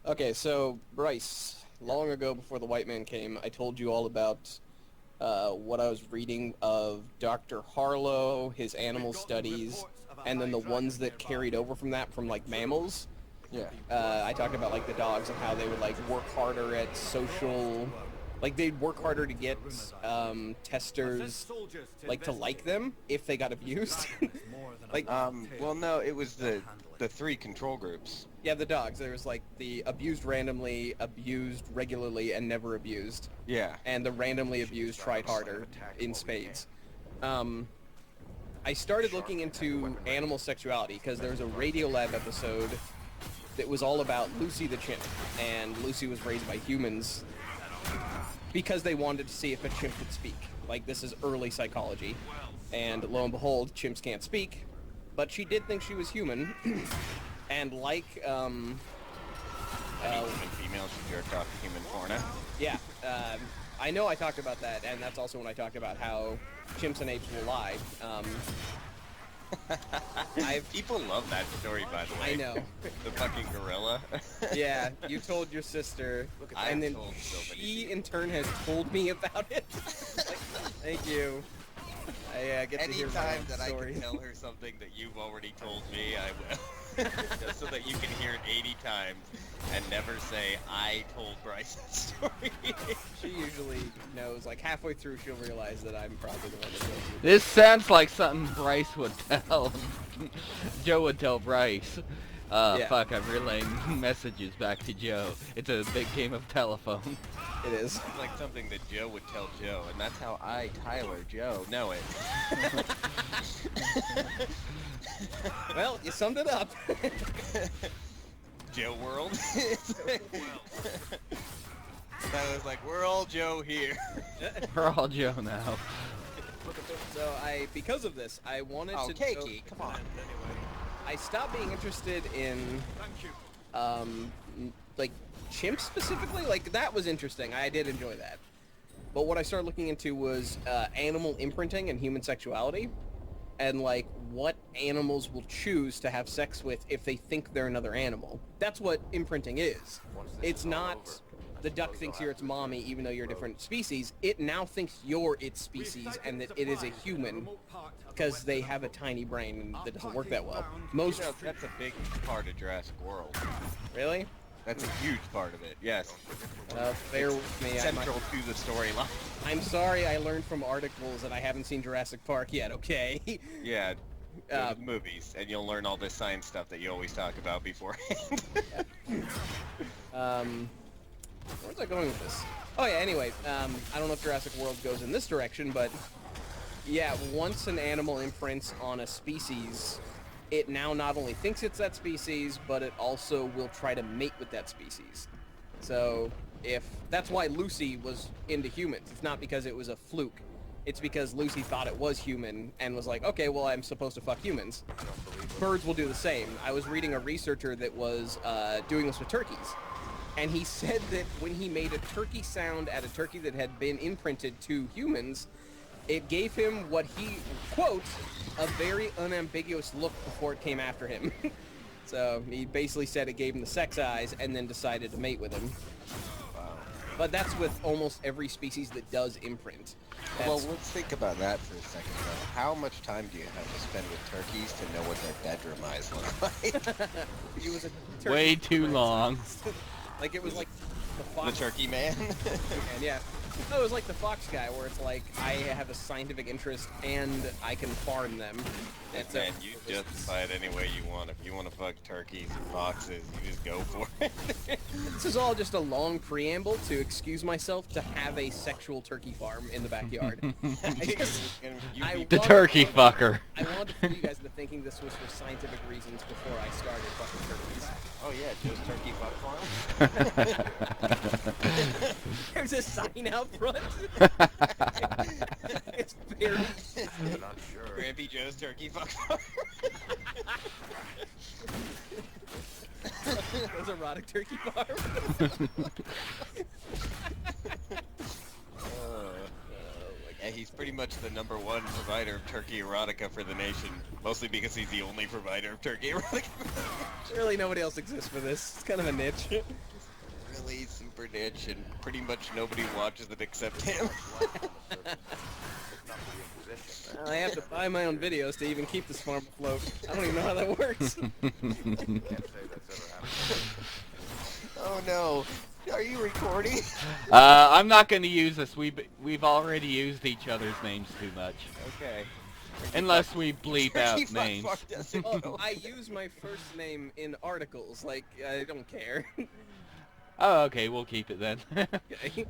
Okay, so Brice, long ago before the white man came, I told you all about what I was reading of Dr. Harlow, his animal studies, and then the ones that carried over from that from like mammals. Yeah. I talked about like the dogs and how they would like work harder at social, like they'd work harder to get testers like to like them if they got abused. Like Well, no, it was the three control groups. yeah, the dogs. There was like the abused randomly, abused regularly, and never abused. Yeah. And the randomly abused tried harder in spades. I started looking into animal sexuality because there was a Radiolab episode that was all about Lucy the chimp, and Lucy was raised by humans because they wanted to see if a chimp could speak. Like, this is early psychology. And lo and behold, chimps can't speak, but she did think she was human. And like, Any human female should jerk off to human porno. yeah, I know I talked about that, and that's also when I talked about how chimps and apes will lie. People love that story, by the way. I know. The fucking gorilla. Yeah, you told your sister, and then told so many she people. in turn has told me about it. Like, thank you. I get to hear my Anytime own that story. I can tell her something that you've already told me, I will. Just so that you can hear it 80 times and never say, I told Brice that story. She usually knows, like halfway through she'll realize that I'm probably the one that told you. This sounds like something Brice would tell. Joe would tell Brice. Yeah. Fuck, I'm relaying messages back to Joe. It's a big game of telephone. It is. It's like something that Joe would tell Joe, and that's how I, Tylor Joe, know it. Well, you summed it up. Joe World. I was like, we're all Joe here. We're all Joe now. So because of this, I wanted Oh, to Keiki, come on. I stopped being interested in, like, chimps specifically. Like, that was interesting. I did enjoy that. But what I started looking into was animal imprinting and human sexuality. And, like, what animals will choose to have sex with if they think they're another animal. That's what imprinting is. It's not the duck thinks you're its mommy even though you're a different species. It now thinks you're its species and that it is a human because they have a tiny brain and that doesn't work that well. Most... You know, that's a big part of Jurassic World. Really? That's a huge part of it, yes. Bear with me. Central to the storyline. I'm sorry I learned from articles and I haven't seen Jurassic Park yet, okay? Yeah, go to the movies, and you'll learn all this science stuff that you always talk about beforehand. Where's I going with this? Oh yeah, anyway, I don't know if Jurassic World goes in this direction, but yeah, once an animal imprints on a species, it now not only thinks it's that species, but it also will try to mate with that species. So that's why Lucy was into humans. It's not because it was a fluke. It's because Lucy thought it was human and was like, okay, well, I'm supposed to fuck humans. Birds will do the same. I was reading a researcher that was doing this with turkeys. And he said that when he made a turkey sound at a turkey that had been imprinted to humans, it gave him what he, quote, a very unambiguous look before it came after him. So he basically said it gave him the sex eyes and then decided to mate with him. But that's with almost every species that does imprint. Well, let's think about that for a second, though. How much time do you have to spend with turkeys to know what their bedroom eyes look like? He was a turkey Way too prince. long. Like, it was like the The fox. turkey man? And yeah. No, it was like the fox guy, where it's like, I have a scientific interest and I can farm them. And so, Man, you just decide any way you want. If you want to fuck turkeys and foxes, you just go for it. this is all just a long preamble to excuse myself to have a sexual turkey farm in the backyard. The turkey fucker. I wanted to fool you guys into thinking this was for scientific reasons before I started fucking turkeys. Oh yeah, Joe's Turkey Fuck Farm? There's a sign out front. It's very... Not sure. Grampy Joe's Turkey Fuck Farm? Those erotic turkey farm. Yeah, he's pretty much the #1 provider of turkey erotica for the nation. Mostly because he's the only provider of turkey erotica. Surely nobody else exists for this. It's kind of a niche. really super niche, and pretty much nobody watches it except him. I have to buy my own videos to even keep this farm afloat. I don't even know how that works. Oh no. Are you recording? I'm not gonna use this. We've already used each other's names too much. Okay. Unless we bleep out names. Oh, I use my first name in articles. Like, I don't care. Oh, okay, we'll keep it then. Okay.